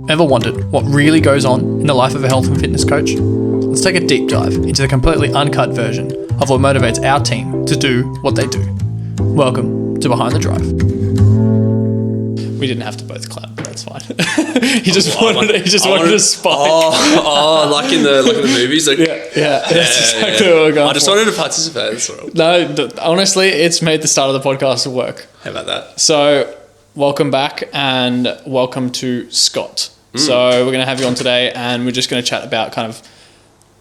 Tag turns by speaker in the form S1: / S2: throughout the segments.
S1: Ever wondered what really goes on in the life of a health and fitness coach? Let's take a deep dive into the completely uncut version of what motivates our team to do what they do. Welcome to Behind the Drive. We didn't have to both clap, but that's fine. He just wanted to spike.
S2: Like in the movies. Like,
S1: yeah, that's exactly what we're going
S2: I just
S1: for.
S2: wanted to participate. That's all.
S1: No, honestly, it's made the start of the podcast work.
S2: How about that?
S1: So, welcome back and welcome to Scott. So we're going to have you on today and we're just going to chat about kind of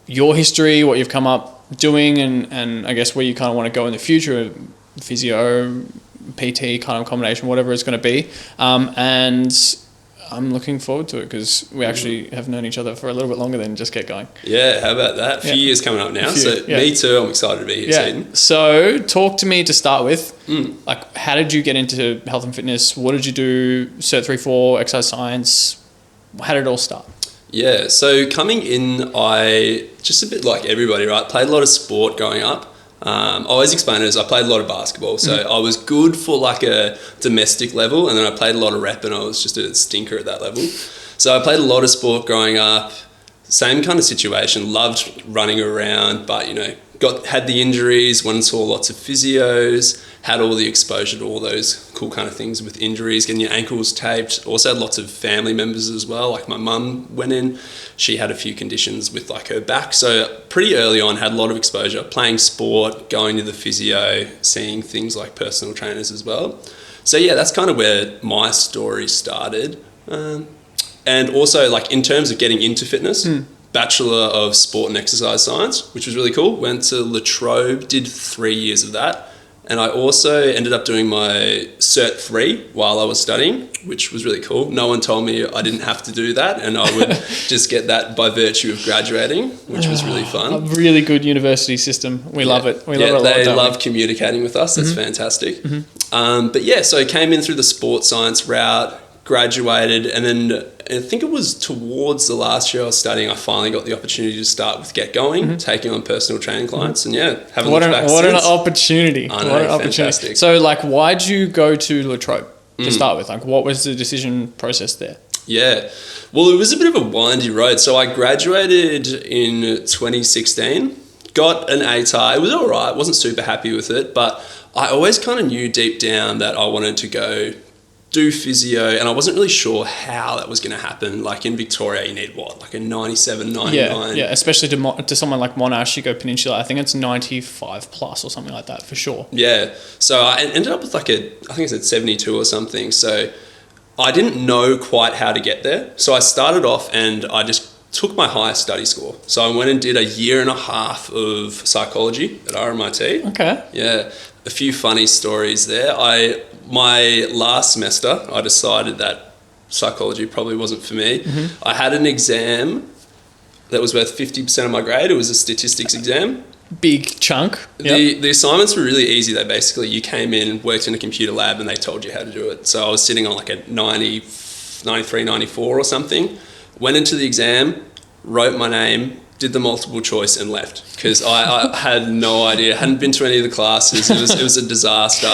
S1: your history, what you've come up doing and I guess where you kind of want to go in the future, physio, PT kind of combination, whatever it's going to be. And I'm looking forward to it because we actually have known each other for a little bit longer than just get going.
S2: Yeah, how about that? A few years coming up now. Me too, I'm excited to be here, Seaton.
S1: So talk to me to start with. Like, how did you get into health and fitness? What did you do? Cert 3-4, exercise science? How did it all start?
S2: Yeah, so coming in, I, just a bit like everybody, right? Played a lot of sport growing up. I always explain it as I played a lot of basketball. So I was good for like a domestic level, and then I played a lot of rep and I was just a stinker at that level. So I played a lot of sport growing up. Same kind of situation, loved running around, but had the injuries, went and saw lots of physios, had all the exposure to all those cool kind of things with injuries, getting your ankles taped. Also had lots of family members as well. Like my mum went in, she had a few conditions with like her back. So pretty early on had a lot of exposure, playing sport, going to the physio, seeing things like personal trainers as well. So yeah, that's kind of where my story started. And also like in terms of getting into fitness, Bachelor of Sport and Exercise Science, which was really cool. Went to La Trobe, did 3 years of that. And I also ended up doing my Cert 3 while I was studying, which was really cool. No one told me I didn't have to do that and I would just get that by virtue of graduating, which was really fun.
S1: A really good university system. We love it. We love it a lot.
S2: They love communicating with us. That's fantastic. But yeah, so I came in through the sports science route, graduated, and then I think it was towards the last year I was studying, I finally got the opportunity to start with Get Going, taking on personal training clients, and haven't looked back since.
S1: What an opportunity.
S2: I know, fantastic.
S1: So like, why'd you go to La Trobe to start with? Like, what was the decision process there?
S2: Yeah, well, it was a bit of a windy road. So I graduated in 2016, got an ATAR. It was all right, wasn't super happy with it, but I always kind of knew deep down that I wanted to go do physio, and I wasn't really sure how that was going to happen. Like in Victoria, you need what, like a 97, 99?
S1: Yeah, especially to someone like Monash, you go Peninsula, I think it's 95 plus or something like that for sure.
S2: Yeah, so I ended up with I think I said 72 or something. So I didn't know quite how to get there. So I started off and I just took my highest study score. So I went and did a year and a half of psychology at RMIT.
S1: Okay.
S2: Yeah, a few funny stories there. My last semester, I decided that psychology probably wasn't for me. I had an exam that was worth 50% of my grade. It was a statistics exam.
S1: Big chunk.
S2: The assignments were really easy. They basically, you came in and worked in a computer lab and they told you how to do it. So I was sitting on like a 93, 94 or something. Went into the exam, wrote my name, did the multiple choice and left because I had no idea. Hadn't been to any of the classes. It was a disaster.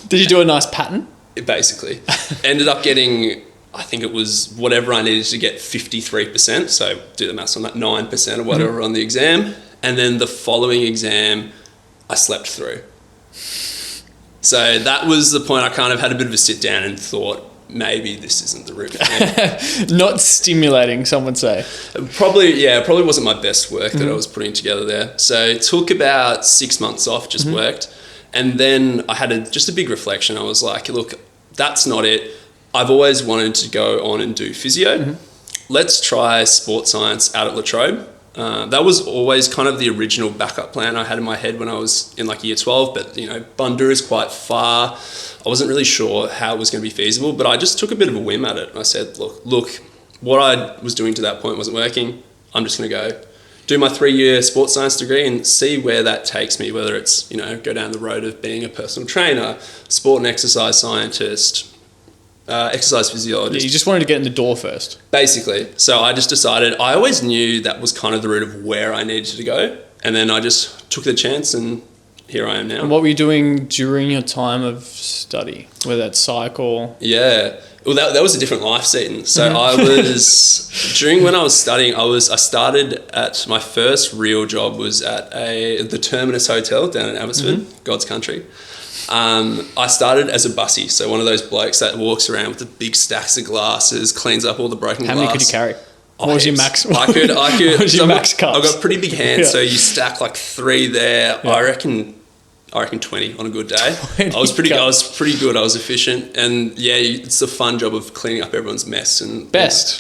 S1: Did you do a nice pattern?
S2: Basically. Ended up getting, I think it was whatever I needed to get 53%. So do the maths on that, 9% or whatever on the exam. And then the following exam, I slept through. So that was the point I kind of had a bit of a sit down and thought, maybe this isn't the route for me.
S1: Not stimulating, some would say.
S2: Probably wasn't my best work that I was putting together there. So it took about 6 months off, just worked. And then I had just a big reflection. I was like, look, that's not it. I've always wanted to go on and do physio. Let's try sports science out at La Trobe. That was always kind of the original backup plan I had in my head when I was in like year 12, but Bundoora is quite far. I wasn't really sure how it was going to be feasible, but I just took a bit of a whim at it. I said, look, what I was doing to that point wasn't working. I'm just going to go do my 3-year sports science degree and see where that takes me, whether it's, go down the road of being a personal trainer, sport and exercise scientist, exercise physiologist.
S1: Yeah, you just wanted to get in the door first.
S2: Basically. So I just decided, I always knew that was kind of the route of where I needed to go. And then I just took the chance and here I am now.
S1: And what were you doing during your time of study, whether that's psych or...
S2: Yeah. Well, that was a different life, Seaton. So I was during when I was studying. I started at my first real job was at the Terminus Hotel down in Abbotsford, God's country. I started as a bussy, so one of those blokes that walks around with the big stacks of glasses, cleans up all the broken glass.
S1: How many could you carry? What was your max?
S2: I could. What
S1: was your max cups?
S2: I've got pretty big hands, so you stack like 3 there. Yeah. I reckon 20 on a good day. I was pretty good. I was efficient, and yeah, it's the fun job of cleaning up everyone's mess and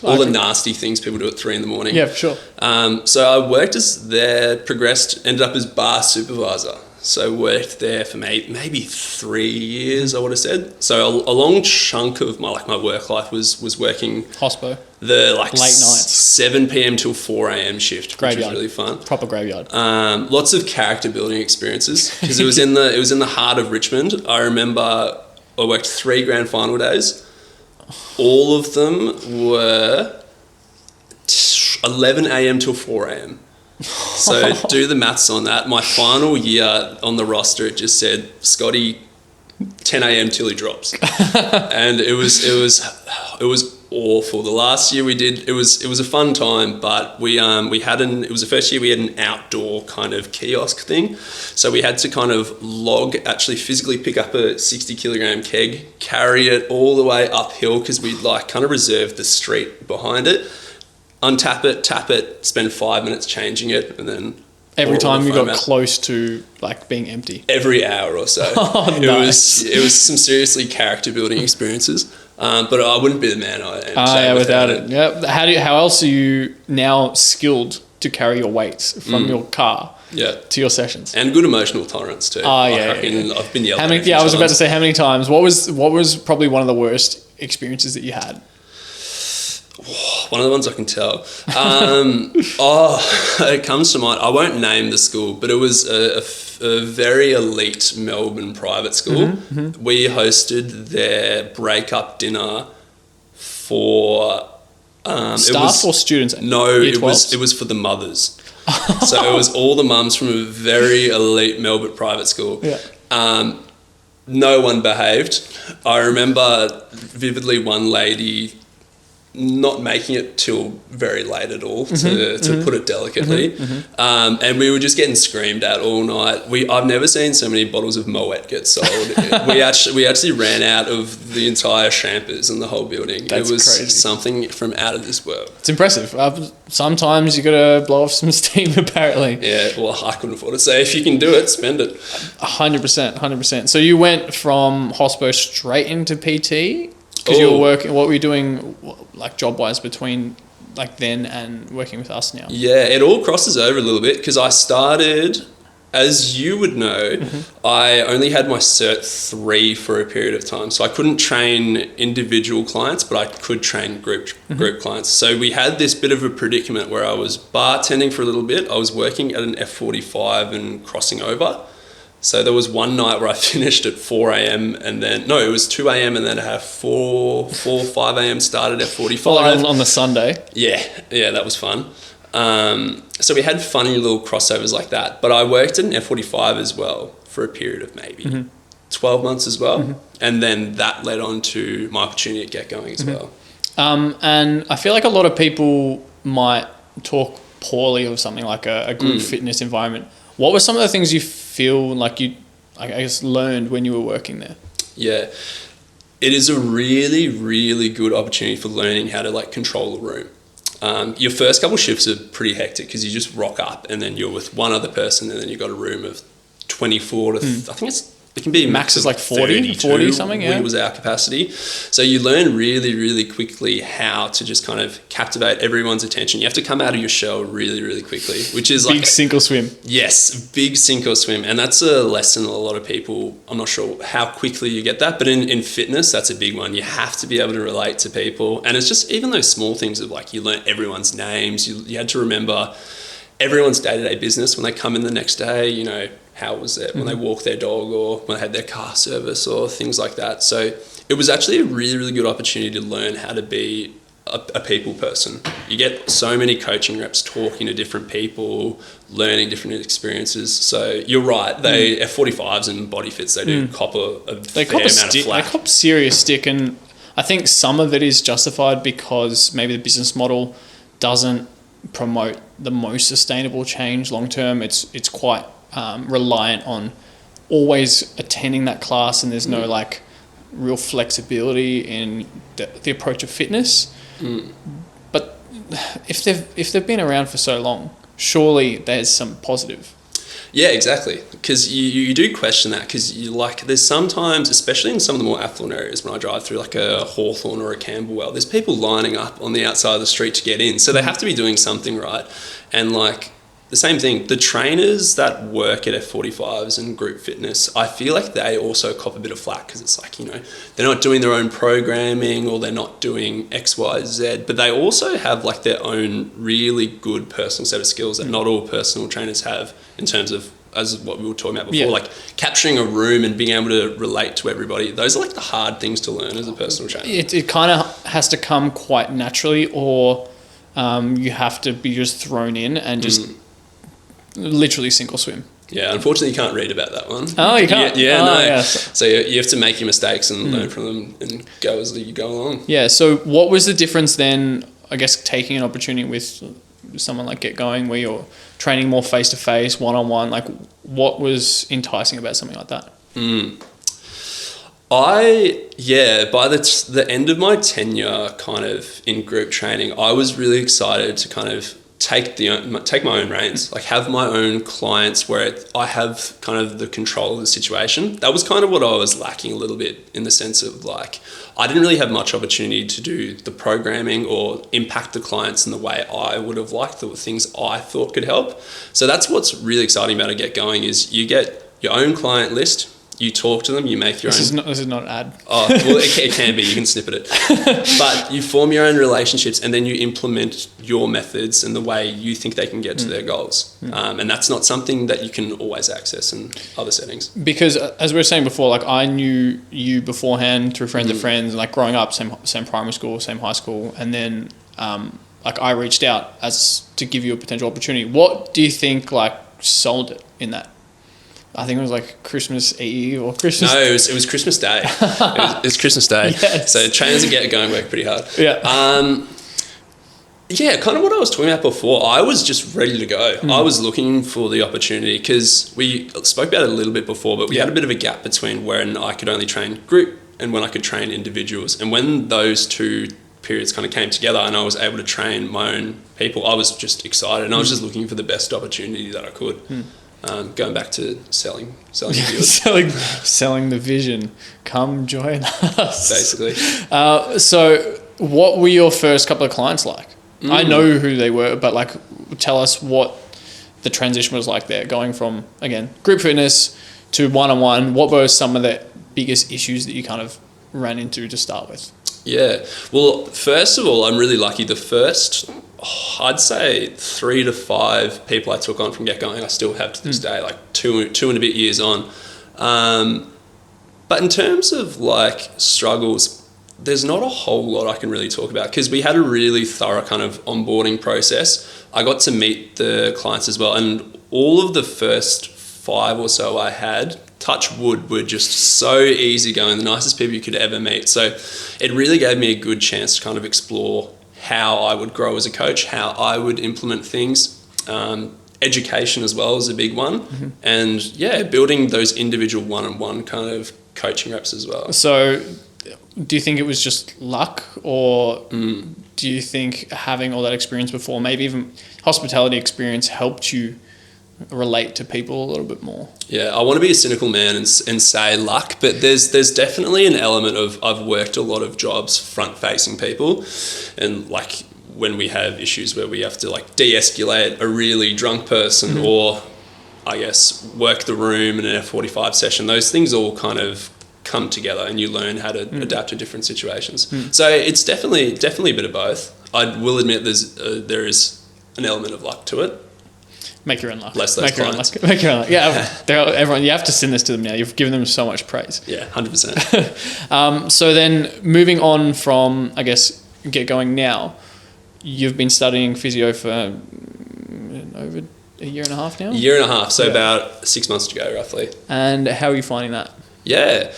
S2: all the nasty things people do at 3 a.m.
S1: Yeah, for sure.
S2: So I worked as there, progressed, ended up as bar supervisor. So worked there for maybe 3 years, I would have said. So a long chunk of my work life was working
S1: hospo.
S2: The
S1: late nights,
S2: 7 p.m. till 4 a.m. shift,
S1: graveyard.
S2: Which was really fun.
S1: Proper graveyard.
S2: Lots of character building experiences because it was in the heart of Richmond. I remember I worked 3 grand final days. All of them were 11 a.m. till 4 a.m. So do the maths on that. My final year on the roster, it just said Scotty 10 a.m. till he drops, and it was awful. The last year we did it was a fun time, but it was the first year we had an outdoor kind of kiosk thing, so we had to kind of actually physically pick up a 60 kilogram keg, carry it all the way uphill because we'd kind of reserved the street behind it. Untap it, tap it, spend 5 minutes changing it, and then
S1: every time you got close to being empty.
S2: Every hour or so. It was some seriously character building experiences. But I wouldn't be the man I am
S1: without it. Yeah. How else are you now skilled to carry your weights from your car to your sessions?
S2: And good emotional tolerance too. I've been yelled at.
S1: I was about to say, how many times? What was probably one of the worst experiences that you had?
S2: One of the ones I can tell. It comes to mind. I won't name the school, but it was a very elite Melbourne private school. We hosted their breakup dinner for
S1: staff or students.
S2: No, it was for the mothers. So it was all the mums from a very elite Melbourne private school.
S1: Yeah.
S2: No one behaved. I remember vividly one lady not making it till very late at all, to put it delicately. And we were just getting screamed at all night. I've never seen so many bottles of Moet get sold. we actually ran out of the entire champers in the whole building.
S1: That's
S2: it was
S1: crazy.
S2: Something from out of this world.
S1: It's impressive. Sometimes you got to blow off some steam, apparently.
S2: Yeah, well, I couldn't afford it. So if you can do it, spend it.
S1: 100%. So you went from hospo straight into PT? Because you were working, what were you doing, job-wise between then and working with us now?
S2: Yeah, it all crosses over a little bit because I started, as you would know, I only had my Cert 3 for a period of time. So I couldn't train individual clients, but I could train group clients. So we had this bit of a predicament where I was bartending for a little bit. I was working at an F45 and crossing over. So there was one night where I finished at 4 a.m. it was 2 a.m. and then I had 5 a.m. started at 45.
S1: On the Sunday?
S2: Yeah, that was fun. So we had funny little crossovers like that. But I worked at an F45 as well for a period of maybe 12 months as well. And then that led on to my opportunity at Get Going as well.
S1: And I feel like a lot of people might talk poorly of something like a group fitness environment. What were some of the things you feel like you, I guess, learned when you were working there?
S2: Yeah, it is a really, really good opportunity for learning how to control a room. Your first couple shifts are pretty hectic because you just rock up and then you're with one other person and then you've got a room of 24 to, I think it can be
S1: max is 40 something, yeah.
S2: Was our capacity. So you learn really, really quickly how to just kind of captivate everyone's attention. You have to come out of your shell really, really quickly, which is
S1: big sink or swim.
S2: Yes, big sink or swim. And that's a lesson a lot of people, I'm not sure how quickly you get that, but in fitness, that's a big one. You have to be able to relate to people. And it's just even those small things of you learn everyone's names. You had to remember everyone's day-to-day business when they come in the next day, how was it when they walk their dog or when they had their car service or things like that. So it was actually a really, really good opportunity to learn how to be a people person. You get so many coaching reps talking to different people, learning different experiences. So you're right, they F45s and body fits, they do cop a fair amount of flack.
S1: They cop serious stick, and I think some of it is justified because maybe the business model doesn't promote the most sustainable change long term. It's quite reliant on always attending that class, and there's no like real flexibility in the approach of fitness. But if they've been around for so long, surely there's some positive.
S2: Yeah, exactly. Because you do question that, because you like, there's sometimes, especially in some of the more affluent areas, when I drive through like a Hawthorne or a Camberwell, there's people lining up on the outside of the street to get in. So they have to be doing something right. And like the same thing, the trainers that work at F45s and group fitness, I feel like they also cop a bit of flack, because it's like, you know, they're not doing their own programming or they're not doing X, Y, Z, but they also have like their own really good personal set of skills that not all personal trainers have, in terms of, as what we were talking about before, like capturing a room and being able to relate to everybody. Those are like the hard things to learn as a personal trainer.
S1: It kind of has to come quite naturally, or you have to be just thrown in and just literally sink or swim.
S2: Yeah, unfortunately you can't read about that one.
S1: Oh, you can't?
S2: No.
S1: Yes.
S2: So you have to make your mistakes and learn from them and go as you go along.
S1: Yeah, so what was the difference then, I guess, taking an opportunity with someone like Get Going, where you're training more face-to-face, one-on-one? Like, what was enticing about something like that?
S2: By the end of my tenure kind of in group training, I was really excited to kind of take my own reins, like have my own clients where I have kind of the control of the situation. That was kind of what I was lacking a little bit, in the sense of like, I didn't really have much opportunity to do the programming or impact the clients in the way I would have liked, the things I thought could help. So that's what's really exciting about a Get Going, is you get your own client list, you talk to them, you make your own...
S1: This is not an ad.
S2: Oh, well, it can be. You can snippet it. But you form your own relationships, and then you implement your methods and the way you think they can get to their goals. And that's not something that you can always access in other settings.
S1: Because as we were saying before, like I knew you beforehand through friends of friends, like growing up, same primary school, same high school. And then like I reached out as to give you a potential opportunity. What do you think like sold it in that? I think it was like Christmas Eve or Christmas...
S2: No, it was Christmas Day. It was Christmas Day.
S1: Yes.
S2: So trainers that Get Going work pretty hard.
S1: Yeah.
S2: Yeah, kind of what I was talking about before. I was just ready to go. I was looking for the opportunity, because we spoke about it a little bit before, but we had a bit of a gap between when I could only train group and when I could train individuals. And when those two periods kind of came together and I was able to train my own people, I was just excited, and I was just looking for the best opportunity that I could. Going back to selling
S1: selling the vision. Come join us.
S2: Basically.
S1: So what were your first couple of clients like? I know who they were, but like tell us what the transition was like there, going from, again, group fitness to one-on-one. What were some of the biggest issues that you kind of ran into to start with?
S2: Yeah. Well, first of all, I'm really lucky. The first, I'd say 3 to 5 people I took on from Get Going, I still have to this day, like two and a bit years on. But in terms of like struggles, there's not a whole lot I can really talk about, because we had a really thorough kind of onboarding process. I got to meet the clients as well, and all of the first 5 or so I had, touch wood, were just so easygoing, the nicest people you could ever meet. So it really gave me a good chance to kind of explore how I would grow as a coach, how I would implement things. Education as well is a big one. And yeah, building those individual one-on-one kind of coaching reps as well.
S1: So do you think it was just luck, or do you think having all that experience before, maybe even hospitality experience, helped you relate to people a little bit more?
S2: Yeah, I want to be a cynical man and say luck, but there's definitely an element of, I've worked a lot of jobs front-facing people, and like when we have issues where we have to like de-escalate a really drunk person or I guess work the room in an F45 session, those things all kind of come together and you learn how to adapt to different situations. So it's definitely a bit of both. I will admit there is an element of luck to it.
S1: Make your own luck.
S2: Less those clients.
S1: Make your own luck. Yeah, everyone. You have to send this to them now. You've given them so much praise.
S2: Yeah, 100%.
S1: So then, moving on from, I guess, Get Going now, you've been studying physio for over a year and a half now.
S2: Year and a half. So about 6 months to go, roughly.
S1: And how are you finding that?
S2: Yeah.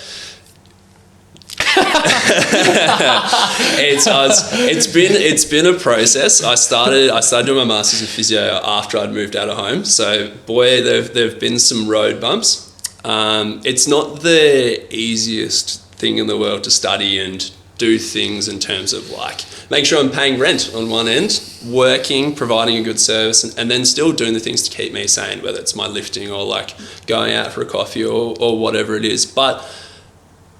S2: It's been a process. I started doing my masters of physio after I'd moved out of home. So boy, there've been some road bumps. It's not the easiest thing in the world to study and do things in terms of like make sure I'm paying rent on one end, working, providing a good service, and then still doing the things to keep me sane, whether it's my lifting or like going out for a coffee or whatever it is. But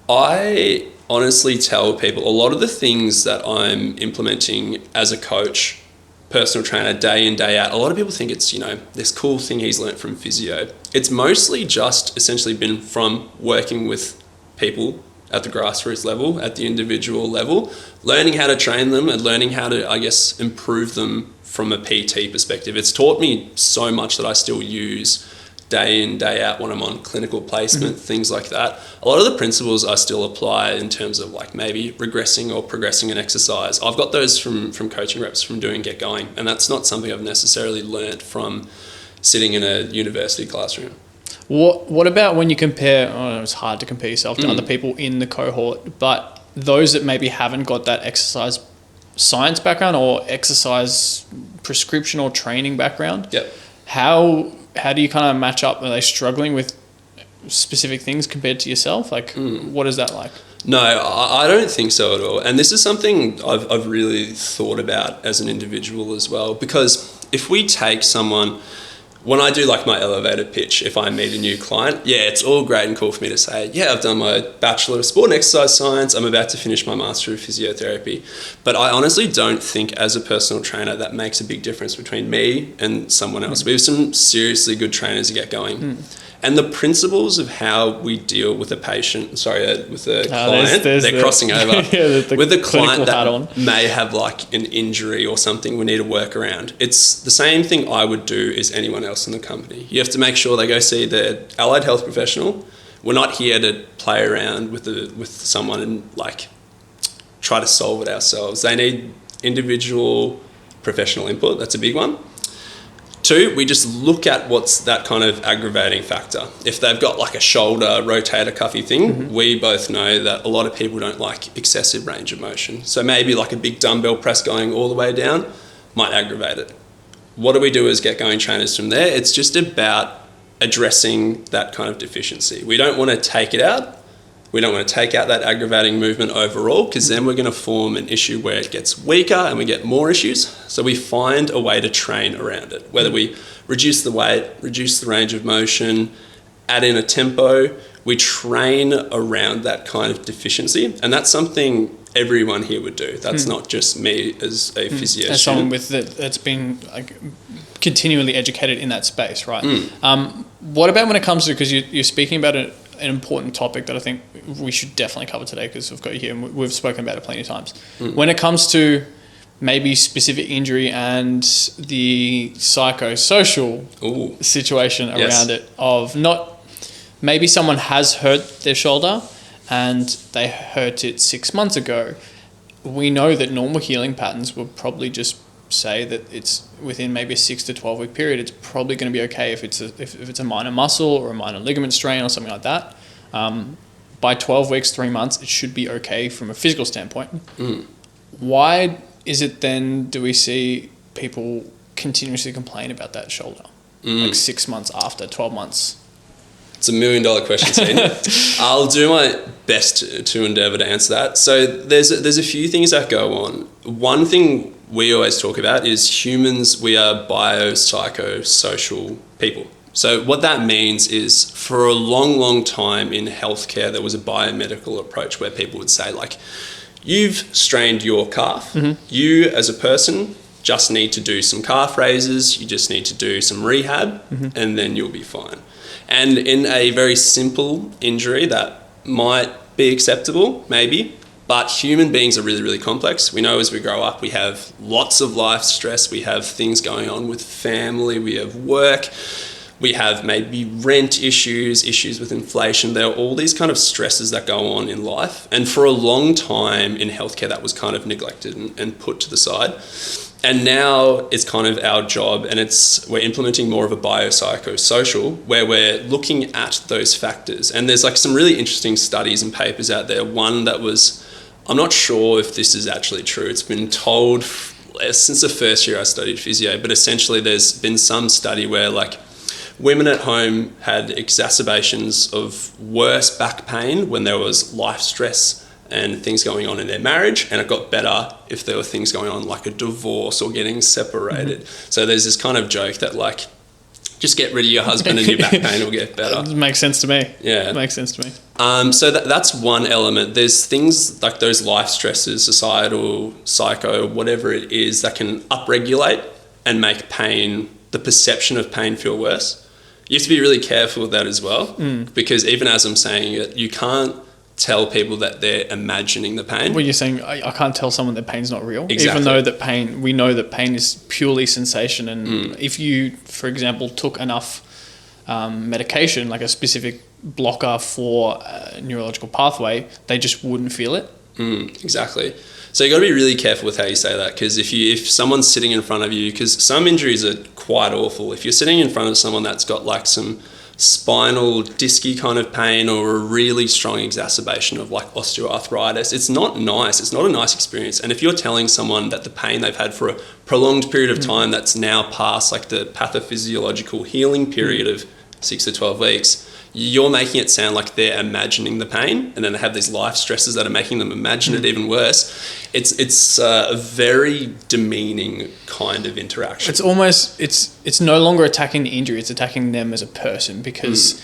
S2: I honestly tell people a lot of the things that I'm implementing as a coach, personal trainer, day in, day out, a lot of people think it's, this cool thing he's learnt from physio. It's mostly just essentially been from working with people at the grassroots level, at the individual level, learning how to train them and learning how to, I guess, improve them from a PT perspective. It's taught me so much that I still use day in, day out when I'm on clinical placement, things like that. A lot of the principles I still apply in terms of like maybe regressing or progressing an exercise. I've got those from coaching reps from doing Get Going, and that's not something I've necessarily learnt from sitting in a university classroom.
S1: What about when you compare, it's hard to compare yourself to other people in the cohort, but those that maybe haven't got that exercise science background or exercise prescription or training background?
S2: Yep.
S1: How do you kind of match up? Are they struggling with specific things compared to yourself? Like, what is that like?
S2: No, I don't think so at all. And this is something I've really thought about as an individual as well, because if we take someone, when I do like my elevator pitch, if I meet a new client, it's all great and cool for me to say, I've done my Bachelor of Sport and Exercise Science, I'm about to finish my Master of Physiotherapy. But I honestly don't think as a personal trainer that makes a big difference between me and someone else. We have some seriously good trainers to Get Going. And the principles of how we deal with a patient, with a client, they're crossing over. With a client that may have like an injury or something we need to work around. It's the same thing I would do as anyone else in the company. You have to make sure they go see their allied health professional. We're not here to play around with someone and like try to solve it ourselves. They need individual professional input. That's a big one. 2, we just look at what's that kind of aggravating factor. If they've got like a shoulder rotator cuffy thing, we both know that a lot of people don't like excessive range of motion. So maybe like a big dumbbell press going all the way down might aggravate it. What do we do as Get Going trainers from there? It's just about addressing that kind of deficiency. We don't want to take it out. We don't want to take out that aggravating movement overall, because then we're going to form an issue where it gets weaker and we get more issues. So we find a way to train around it, whether we reduce the weight, reduce the range of motion, add in a tempo. We train around that kind of deficiency, and that's something everyone here would do. That's not just me as a physio.
S1: As someone that's been like continually educated in that space, right? What about when it comes to, because you're speaking about an important topic that I think we should definitely cover today, because we've got you here and we've spoken about it plenty of times. When it comes to maybe specific injury and the psychosocial situation around it, of not, maybe someone has hurt their shoulder and they hurt it 6 months ago. We know that normal healing patterns will probably just say that it's within maybe a 6 to 12 week period. It's probably going to be okay if it's a minor muscle or a minor ligament strain or something like that. By 12 weeks, 3 months, it should be okay from a physical standpoint. Why is it then do we see people continuously complain about that shoulder like 6 months after, 12 months?
S2: It's $1 million question, Seaton. I'll do my best to endeavour to answer that. So there's a few things that go on. One thing we always talk about is humans, we are biopsychosocial people. So what that means is, for a long, long time in healthcare, there was a biomedical approach where people would say, like, you've strained your calf. You as a person just need to do some calf raises. You just need to do some rehab and then you'll be fine. And in a very simple injury that might be acceptable, maybe, but human beings are really, really complex. We know as we grow up, we have lots of life stress. We have things going on with family. We have work. We have maybe rent issues with inflation. There are all these kind of stresses that go on in life. And for a long time in healthcare, that was kind of neglected and put to the side. And now it's kind of our job, and we're implementing more of a biopsychosocial where we're looking at those factors. And there's like some really interesting studies and papers out there. One that was, I'm not sure if this is actually true. It's been told since the first year I studied physio, but essentially there's been some study where like women at home had exacerbations of worse back pain when there was life stress and things going on in their marriage, and it got better if there were things going on like a divorce or getting separated. Mm-hmm. So there's this kind of joke that like, just get rid of your husband and your back pain will get better.
S1: It makes sense to me.
S2: Yeah.
S1: It makes sense to me.
S2: So that's one element. There's things like those life stresses, societal, psycho, whatever it is, that can upregulate and make pain, the perception of pain, feel worse. You have to be really careful with that as well, because even as I'm saying it, you can't tell people that they're imagining the pain.
S1: Well, you're saying I can't tell someone that pain's not real,
S2: exactly.
S1: Even though we know that pain is purely sensation, and if you, for example, took enough medication, like a specific blocker for a neurological pathway, they just wouldn't feel it.
S2: Exactly. So you got to be really careful with how you say that, because if someone's sitting in front of you, because some injuries are quite awful. If you're sitting in front of someone that's got like some spinal disky kind of pain or a really strong exacerbation of like osteoarthritis, it's not nice. It's not a nice experience. And if you're telling someone that the pain they've had for a prolonged period of time that's now past like the pathophysiological healing period of 6 to 12 weeks, you're making it sound like they're imagining the pain, and then they have these life stresses that are making them imagine it even worse. It's a very demeaning kind of interaction.
S1: It's almost, it's no longer attacking the injury, it's attacking them as a person, because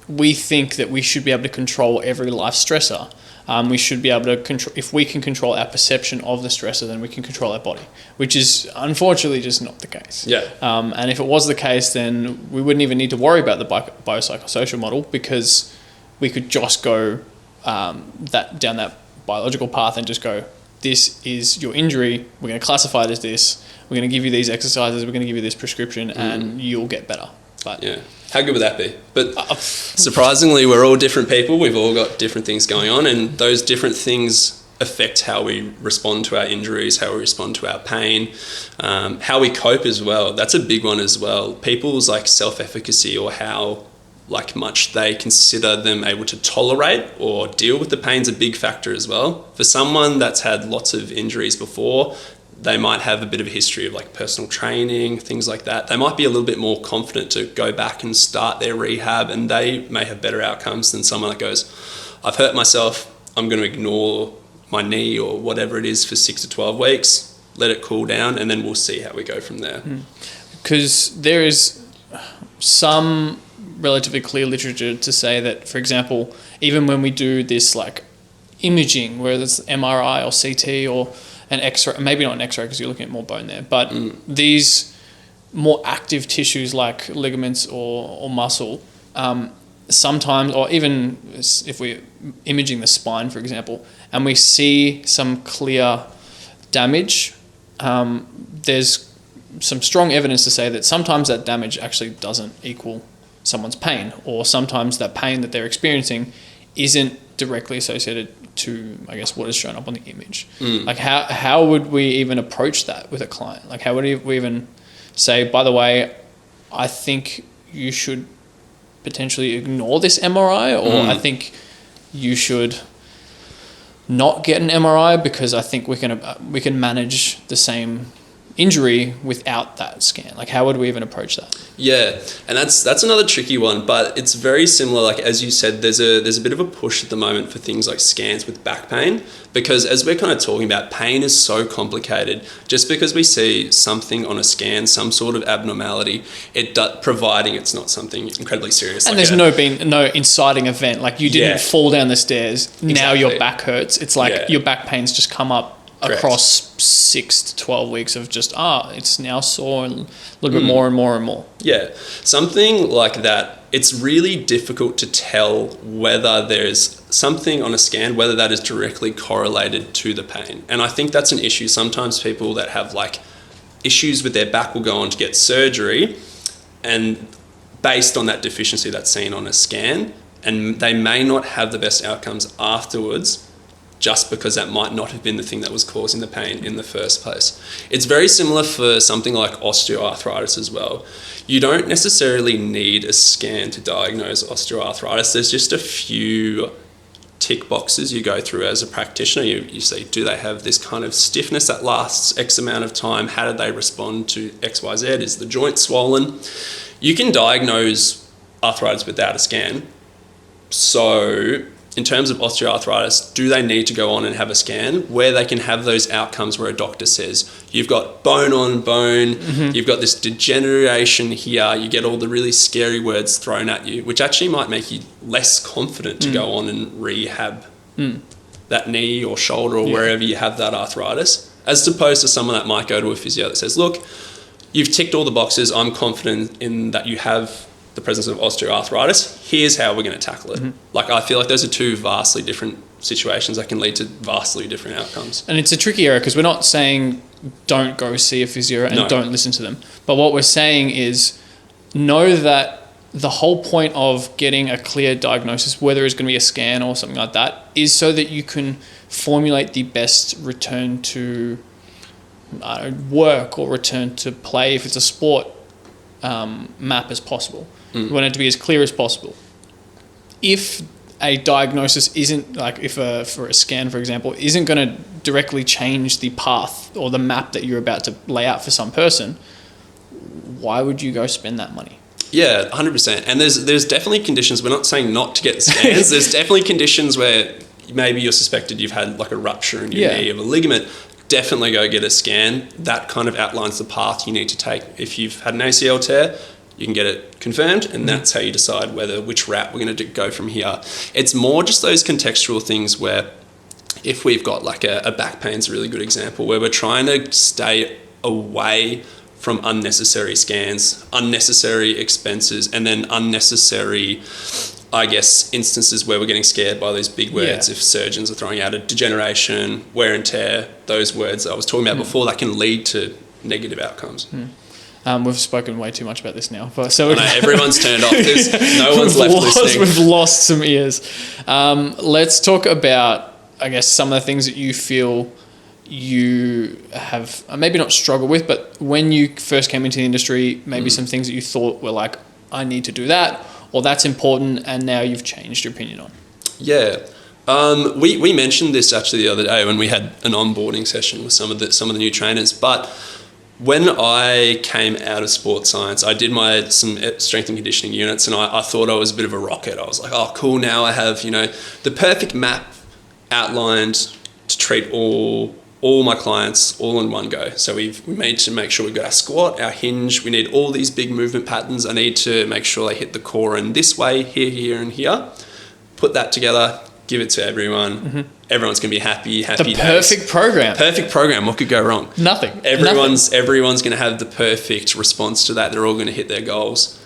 S1: we think that we should be able to control every life stressor. We should be able to control, if we can control our perception of the stressor, then we can control our body, which is unfortunately just not the case.
S2: Yeah.
S1: And if it was the case, then we wouldn't even need to worry about the biopsychosocial model, because we could just go down that biological path and just go, this is your injury, we're going to classify it as this, we're going to give you these exercises, we're going to give you this prescription, and you'll get better. But
S2: yeah. How good would that be? But surprisingly, we're all different people. We've all got different things going on, and those different things affect how we respond to our injuries, how we respond to our pain, how we cope as well. That's a big one as well. People's like self-efficacy, or how like much they consider them able to tolerate or deal with the pain's a big factor as well. For someone that's had lots of injuries before, they might have a bit of a history of like personal training, things like that. They might be a little bit more confident to go back and start their rehab, and they may have better outcomes than someone that goes, I've hurt myself, I'm going to ignore my knee or whatever it is for 6 to 12 weeks, let it cool down, and then we'll see how we go from there.
S1: Because there is some relatively clear literature to say that, for example, even when we do this like imaging, whether it's MRI or CT or an X-ray, maybe not an X-ray because you're looking at more bone there, but these more active tissues like ligaments or muscle, sometimes, or even if we're imaging the spine, for example, and we see some clear damage, there's some strong evidence to say that sometimes that damage actually doesn't equal someone's pain, or sometimes that pain that they're experiencing isn't directly associated to, I guess, what is shown up on the image. Like how would we even approach that with a client? Like how would we even say, by the way, I think you should potentially ignore this MRI, or I think you should not get an MRI because I think we can manage the same injury without that scan. Like how would we even approach that?
S2: Yeah, and that's another tricky one, but it's very similar. Like as you said, there's a bit of a push at the moment for things like scans with back pain, because as we're kind of talking about, pain is so complicated. Just because we see something on a scan, some sort of abnormality, providing it's not something incredibly serious.
S1: And
S2: like
S1: there's no inciting event. Like you didn't fall down the stairs. Exactly. Now your back hurts. It's like your back pain's just come up. Correct. Across 6 to 12 weeks of just, it's now sore and a little bit more and more and more.
S2: Yeah, something like that, it's really difficult to tell whether there's something on a scan, whether that is directly correlated to the pain. And I think that's an issue. Sometimes people that have like issues with their back will go on to get surgery, and based on that deficiency that's seen on a scan, and they may not have the best outcomes afterwards just because that might not have been the thing that was causing the pain in the first place. It's very similar for something like osteoarthritis as well. You don't necessarily need a scan to diagnose osteoarthritis. There's just a few tick boxes you go through as a practitioner. You say, do they have this kind of stiffness that lasts X amount of time? How did they respond to XYZ? Is the joint swollen? You can diagnose arthritis without a scan. So in terms of osteoarthritis, do they need to go on and have a scan where they can have those outcomes where a doctor says, you've got bone on bone, you've got this degeneration here, you get all the really scary words thrown at you, which actually might make you less confident to go on and rehab that knee or shoulder or wherever you have that arthritis, as opposed to someone that might go to a physio that says, look, you've ticked all the boxes, I'm confident in that you have the presence of osteoarthritis, here's how we're going to tackle it. Like, I feel like those are two vastly different situations that can lead to vastly different outcomes.
S1: And it's a tricky area because we're not saying don't go see a physio and don't listen to them. But what we're saying is know that the whole point of getting a clear diagnosis, whether it's going to be a scan or something like that, is so that you can formulate the best return to work or return to play if it's a sport map as possible. We want it to be as clear as possible. If a diagnosis isn't, like for a scan, for example, isn't going to directly change the path or the map that you're about to lay out for some person, why would you go spend that money?
S2: Yeah, 100%. And there's definitely conditions, we're not saying not to get scans, there's definitely conditions where maybe you're suspected you've had like a rupture in your knee of a ligament. Definitely go get a scan. That kind of outlines the path you need to take. If you've had an ACL tear, you can get it confirmed, and that's how you decide which route we're going to go from here. It's more just those contextual things where if we've got like a back pain's a really good example, where we're trying to stay away from unnecessary scans, unnecessary expenses, and then unnecessary, I guess, instances where we're getting scared by those big words. If surgeons are throwing out a degeneration, wear and tear, those words that I was talking about before, that can lead to negative outcomes.
S1: We've spoken way too much about this now.
S2: Everyone's turned off. No one's left listening.
S1: We've lost some ears. Let's talk about, I guess, some of the things that you feel you have maybe not struggled with, but when you first came into the industry, maybe some things that you thought were like, I need to do that, or that's important, and now you've changed your opinion on.
S2: Yeah. We mentioned this actually the other day when we had an onboarding session with some of the new trainers, but when I came out of sports science, I did some strength and conditioning units, and I thought I was a bit of a rocket. I was like, oh, cool, now I have, the perfect map outlined to treat all my clients all in one go. So we need to make sure we've got our squat, our hinge, we need all these big movement patterns. I need to make sure they hit the core in this way, here, and here. Put that together, give it to everyone. Everyone's going to be happy
S1: The perfect program.
S2: Perfect program. What could go wrong?
S1: Nothing.
S2: Everyone's going to have the perfect response to that. They're all going to hit their goals,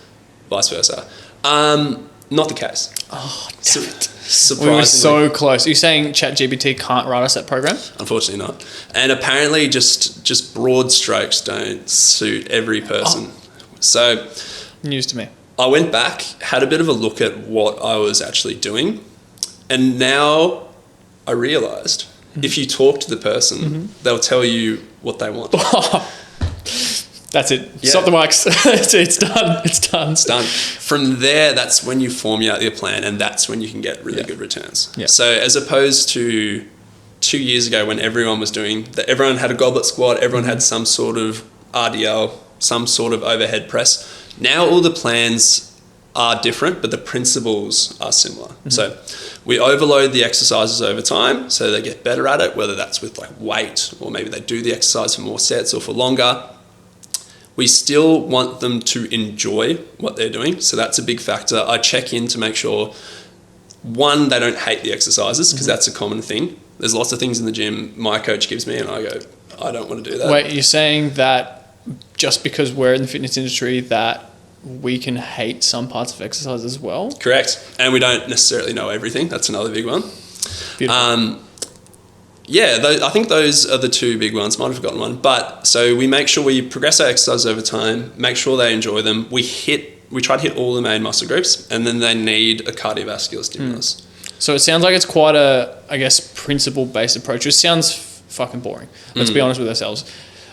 S2: vice versa. Not the case.
S1: Oh, damn it.
S2: Surprisingly.
S1: We were so close. Are you saying ChatGPT can't write us that program?
S2: Unfortunately not. And apparently just broad strokes don't suit every person. So
S1: news to me.
S2: I went back, had a bit of a look at what I was actually doing, and now I realised if you talk to the person, they'll tell you what they want.
S1: That's it. Yeah. Stop the mics. It's done. It's done.
S2: It's done. From there, that's when you formulate your plan, and that's when you can get really good returns.
S1: Yeah.
S2: So as opposed to 2 years ago when everyone was doing that, everyone had a goblet squat, everyone had some sort of RDL, some sort of overhead press. Now all the plans are different, but the principles are similar. So we overload the exercises over time so they get better at it, whether that's with like weight or maybe they do the exercise for more sets or for longer. We still want them to enjoy what they're doing. So that's a big factor. I check in to make sure, one, they don't hate the exercises, because that's a common thing. There's lots of things in the gym my coach gives me and I go, I don't want to do that.
S1: Wait, you're saying that just because we're in the fitness industry that we can hate some parts of exercise as well?
S2: Correct. And we don't necessarily know everything. That's another big one.
S1: Beautiful.
S2: I think those are the two big ones. Might have forgotten one. But so we make sure we progress our exercises over time, make sure they enjoy them. We hit we try to hit all the main muscle groups, and then they need a cardiovascular stimulus.
S1: So it sounds like it's quite a, I guess, principle-based approach. It sounds fucking boring. Let's be honest with ourselves.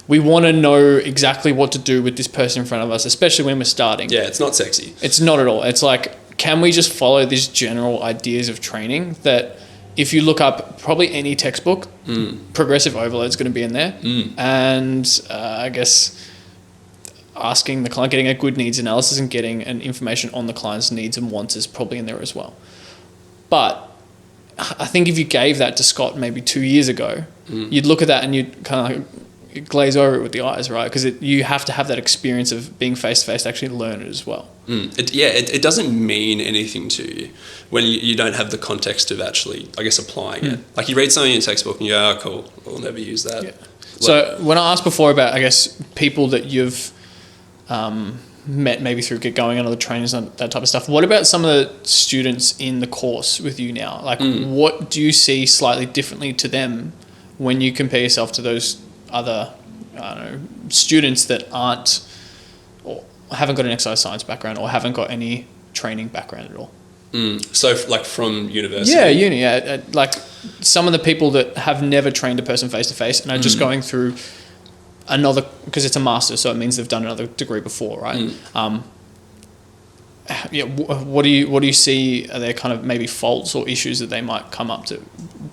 S1: We want to know exactly what to do with this person in front of us, especially when we're starting.
S2: Yeah, it's not sexy.
S1: It's not at all. It's like, can we just follow these general ideas of training that if you look up probably any textbook, progressive overload is going to be in there. And I guess asking the client, getting a good needs analysis and getting an information on the client's needs and wants is probably in there as well. But I think if you gave that to Scott maybe 2 years ago, you'd look at that and you'd kind of like glaze over it with the eyes, right? Because you have to have that experience of being face-to-face to actually learn it as well.
S2: It doesn't mean anything to you when you don't have the context of actually, I guess, applying it. Like you read something in a textbook and you go, oh, cool, we'll never use that.
S1: Yeah. So when I asked before about, I guess, people that you've met maybe through Get Going and other trainers and that type of stuff, what about some of the students in the course with you now? Like what do you see slightly differently to them when you compare yourself to those other, I don't know, students that aren't or haven't got an exercise science background or haven't got any training background at all?
S2: So like from university?
S1: Yeah, uni. Yeah. Like some of the people that have never trained a person face-to-face and are just going through another, because it's a master, so it means they've done another degree before, right? What do you see are there kind of maybe faults or issues that they might come up to,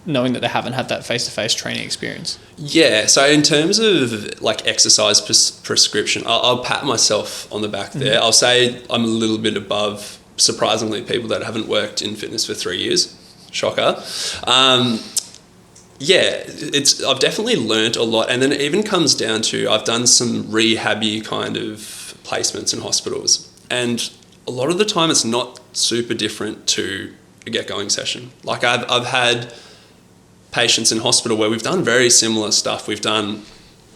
S1: knowing that they haven't had that face-to-face training experience? Yeah,
S2: so in terms of like exercise prescription, I'll pat myself on the back there. I'll say I'm a little bit above, surprisingly, people that haven't worked in fitness for 3 years. Shocker. I've definitely learnt a lot, and then it even comes down to I've done some rehab-y kind of placements in hospitals, and a lot of the time it's not super different to a Get Going session. Like I've had patients in hospital where we've done very similar stuff. We've done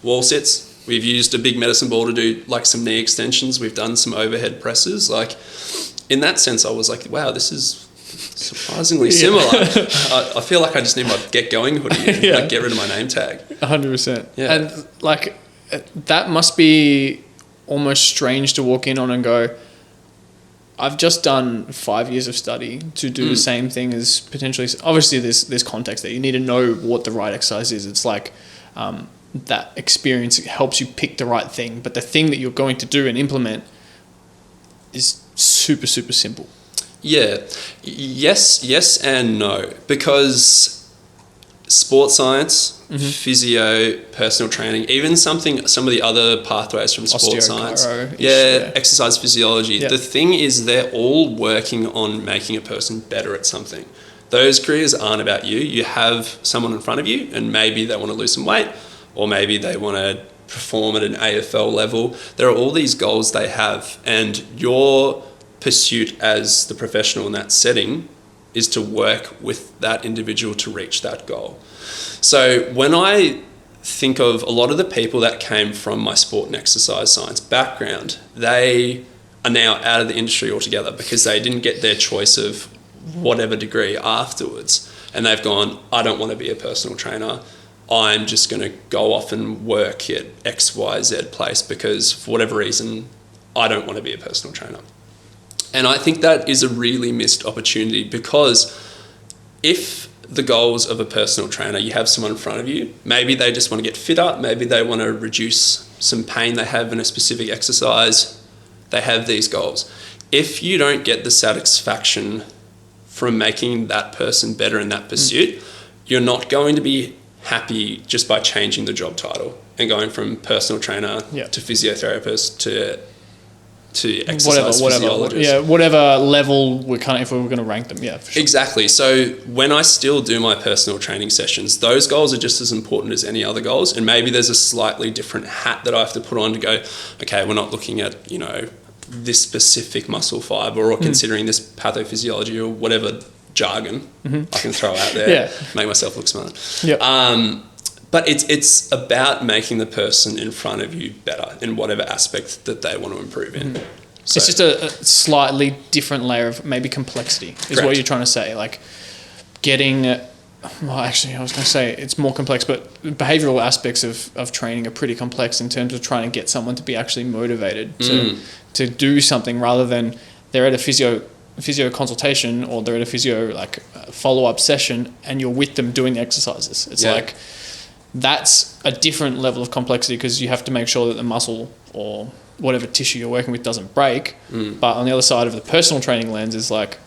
S2: wall sits, we've used a big medicine ball to do like some knee extensions, we've done some overhead presses. Like in that sense, I was like, wow, this is surprisingly similar. I feel like I just need my Get Going hoodie and like get rid of my name tag.
S1: 100%. Yeah. And like that must be almost strange to walk in on and go, I've just done 5 years of study to do the same thing as potentially, obviously there's context there. You need to know what the right exercise is. It's like that experience helps you pick the right thing, but the thing that you're going to do and implement is super, super simple.
S2: Yeah. Yes and no. Because sports science, physio, personal training, even some of the other pathways from sports science. Exercise physiology. Yeah. The thing is they're all working on making a person better at something. Those careers aren't about you. You have someone in front of you and maybe they want to lose some weight or maybe they want to perform at an AFL level. There are all these goals they have, and your pursuit as the professional in that setting is to work with that individual to reach that goal. So when I think of a lot of the people that came from my sport and exercise science background, they are now out of the industry altogether because they didn't get their choice of whatever degree afterwards. And they've gone, I don't want to be a personal trainer. I'm just going to go off and work at XYZ place because for whatever reason, I don't want to be a personal trainer. And I think that is a really missed opportunity because if the goals of a personal trainer, you have someone in front of you, maybe they just want to get fitter, maybe they want to reduce some pain they have in a specific exercise, they have these goals. If you don't get the satisfaction from making that person better in that pursuit, you're not going to be happy just by changing the job title and going from personal trainer to physiotherapist to exercise physiologist.
S1: Whatever level we're kind of, if we were going to rank them, for sure.
S2: Exactly. So when I still do my personal training sessions, those goals are just as important as any other goals. And maybe there's a slightly different hat that I have to put on to go, okay, we're not looking at, this specific muscle fiber or considering this pathophysiology or whatever jargon I can throw out there, make myself look smart. But it's about making the person in front of you better in whatever aspect that they want to improve in. So,
S1: it's just a slightly different layer of maybe complexity is what you're trying to say. Like getting Well, actually, I was going to say it's more complex, but behavioural aspects of training are pretty complex in terms of trying to get someone to be actually motivated to do something rather than they're at a physio consultation or they're at a physio follow-up session and you're with them doing the exercises. It's like that's a different level of complexity because you have to make sure that the muscle or whatever tissue you're working with doesn't break. But on the other side of the personal training lens is like,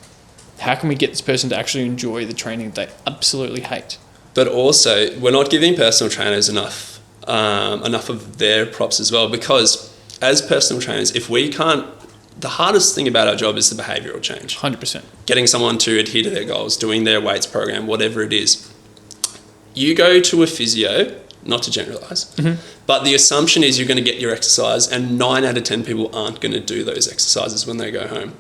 S1: how can we get this person to actually enjoy the training that they absolutely hate?
S2: But also, we're not giving personal trainers enough of their props as well, because as personal trainers, if we can't, the hardest thing about our job is the behavioural change.
S1: 100%.
S2: Getting someone to adhere to their goals, doing their weights program, whatever it is. You go to a physio, not to generalise, but the assumption is you're going to get your exercise, and 9 out of 10 people aren't going to do those exercises when they go home.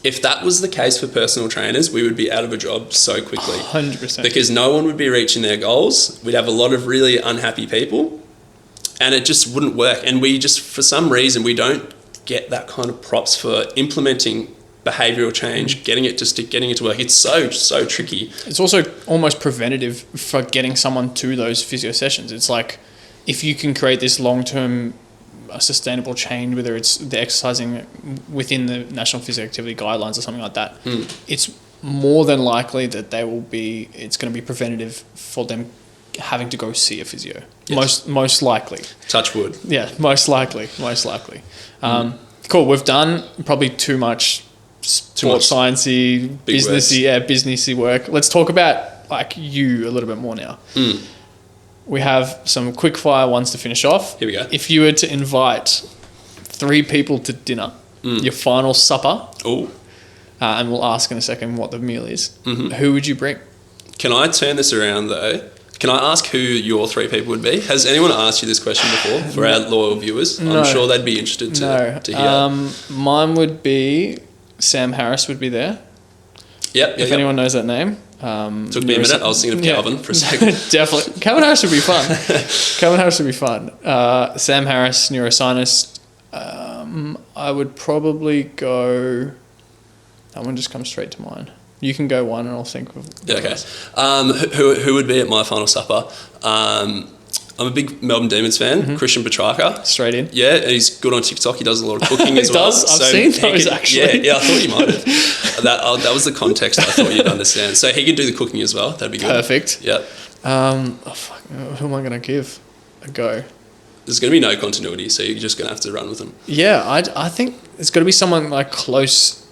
S2: If that was the case for personal trainers, we would be out of a job so quickly.
S1: 100%.
S2: Because no one would be reaching their goals. We'd have a lot of really unhappy people and it just wouldn't work. And we just, for some reason, we don't get that kind of props for implementing behavioural change, getting it to stick, getting it to work. It's so tricky.
S1: It's also almost preventative for getting someone to those physio sessions. It's like if you can create this long-term sustainable change, whether it's the exercising within the National Physical Activity Guidelines or something like that, it's more than likely that it's going to be preventative for them having to go see a physio. Yes. Most likely.
S2: Touch wood.
S1: Yeah, most likely. Cool. We've done probably too much sports sciencey, businessy work. Let's talk about you a little bit more now. We have some quick fire ones to finish off.
S2: Here we go.
S1: If you were to invite 3 people to dinner, your final supper, and we'll ask in a second what the meal is, who would you bring?
S2: Can I turn this around though? Can I ask who your 3 people would be? Has anyone asked you this question before for our loyal viewers?
S1: No.
S2: I'm sure they'd be interested to hear.
S1: Mine would be Sam Harris would be there. If anyone knows that name.
S2: Took me a minute. I was thinking of Calvin for a second.
S1: Definitely. Calvin Harris would be fun. Sam Harris, neuroscientist. I would probably go... That one just comes straight to mind. You can go one and I'll think of...
S2: Okay. Who would be at my final supper? I'm a big Melbourne Demons fan. Christian Petrarca.
S1: Straight in.
S2: Yeah, and he's good on TikTok. He does a lot of cooking as well.
S1: He does? I've seen those actually.
S2: Yeah, I thought you might have. That was the context I thought you'd understand. So he can do the cooking as well. That'd be good.
S1: Perfect.
S2: Yeah.
S1: Who am I going to give a go?
S2: There's going to be no continuity, so you're just going to have to run with them.
S1: Yeah, I think it's got to be someone close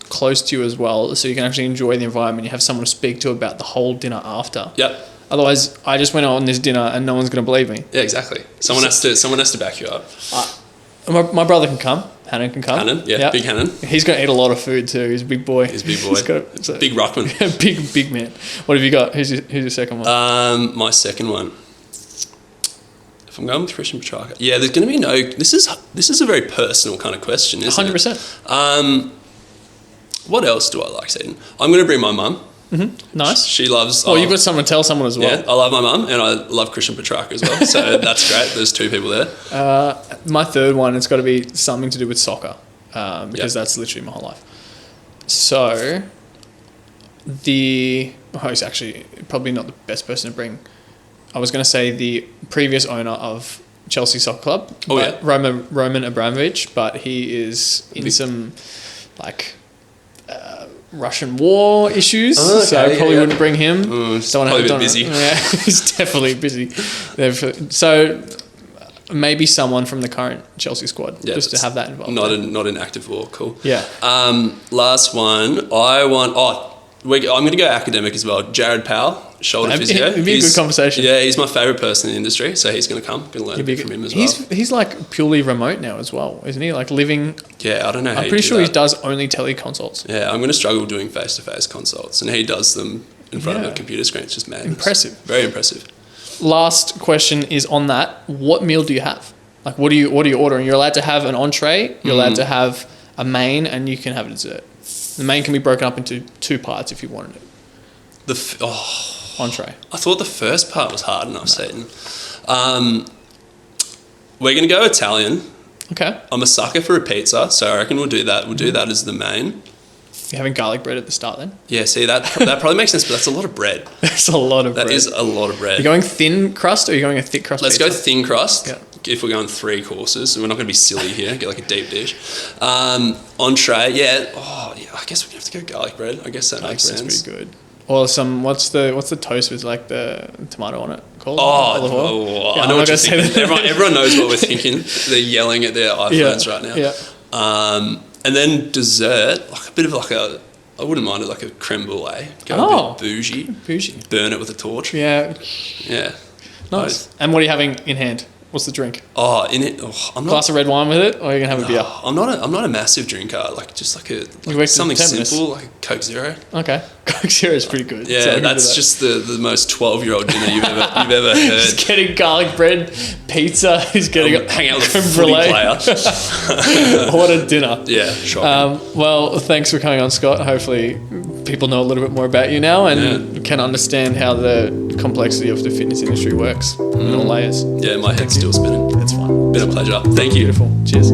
S1: to you as well, so you can actually enjoy the environment. You have someone to speak to about the whole dinner after.
S2: Yep.
S1: Otherwise, I just went on this dinner and no one's going to believe me.
S2: Yeah, exactly. Someone has to back you up.
S1: My brother can come. Hannon can come.
S2: Hannon, yeah, big Hannon.
S1: He's going to eat a lot of food too. He's a big boy.
S2: He's big ruckman.
S1: big man. What have you got? Who's your second one?
S2: My second one. If I'm going with Christian Petrarca, yeah, there's going to be no. This is a very personal kind of question, isn't
S1: 100%.
S2: What else do I like, Seaton? I'm going to bring my mum.
S1: Mm-hmm. Nice.
S2: She loves...
S1: Well, you've got someone to tell someone as well.
S2: Yeah, I love my mum and I love Christian Petrarca as well. So that's great. There's 2 people there.
S1: My third one, it's got to be something to do with soccer because that's literally my whole life. So he's actually probably not the best person to bring. I was going to say the previous owner of Chelsea Soccer Club. Roman Abramovich, but he is in some Russian war issues, so I probably wouldn't bring him.
S2: He's probably a bit busy.
S1: Yeah, he's definitely busy. So maybe someone from the current Chelsea squad, just to have that involved.
S2: Not in active war, cool.
S1: Yeah.
S2: Last one, I'm going to go academic as well. Jared Powell, shoulder physio.
S1: It'd be a good conversation.
S2: Yeah, he's my favourite person in the industry, so he's going to come. Going to learn a bit from him as well.
S1: He's purely remote now as well, isn't he? Living...
S2: Yeah, I don't know how
S1: I'm pretty sure he does only teleconsults.
S2: Yeah, I'm going to struggle doing face-to-face consults, and he does them in front of a computer screen. It's just madness.
S1: Impressive.
S2: Very impressive.
S1: Last question is on that. What meal do you have? What are you ordering? You're allowed to have an entree, you're allowed to have a main, and you can have a dessert. The main can be broken up into 2 parts if you wanted it. Entree.
S2: I thought the first part was hard enough, Seaton. We're going to go Italian.
S1: Okay.
S2: I'm a sucker for a pizza, so I reckon we'll do that. We'll do that as the main.
S1: You're having garlic bread at the start then?
S2: Yeah, see, that probably makes sense, but that's a lot of bread.
S1: That's a lot of bread.
S2: That is a lot of bread.
S1: You're going thin crust or you're going a thick crust
S2: Let's
S1: pizza?
S2: go thin crust.
S1: Yeah.
S2: If we're going 3 courses, we're not going to be silly here. Get like a deep dish. Entree, yeah. Oh, yeah. I guess we're gonna have to go garlic bread. I guess that makes sense.
S1: That's pretty good. Or what's the toast with like the tomato on it called?
S2: Oh,
S1: yeah,
S2: I know what you're thinking. Everyone knows what we're thinking. They're yelling at their iPhones right now.
S1: Yeah.
S2: And then dessert, like a bit of like I wouldn't mind it like a creme brulee. Go a bit bougie. Burn it with a torch.
S1: Yeah.
S2: Yeah.
S1: Nice. And what are you having in hand? What's the drink?
S2: Oh, in it. Oh, I'm not.
S1: Glass of red wine with it, or are you gonna have a beer?
S2: I'm not a massive drinker. Like just like something simple, like a Coke Zero.
S1: Okay, Coke Zero is pretty good.
S2: Yeah, so that's just the most 12-year-old dinner you've ever heard.
S1: He's getting garlic bread, pizza. He's getting
S2: hang out with a footy player.
S1: What a dinner!
S2: Yeah, shocking.
S1: Well, thanks for coming on, Scott. Hopefully, people know a little bit more about you now and can understand how the complexity of the fitness industry works in all layers.
S2: Yeah, my head's still spinning.
S1: It's fine.
S2: Been a pleasure. Thank you.
S1: Beautiful. Cheers.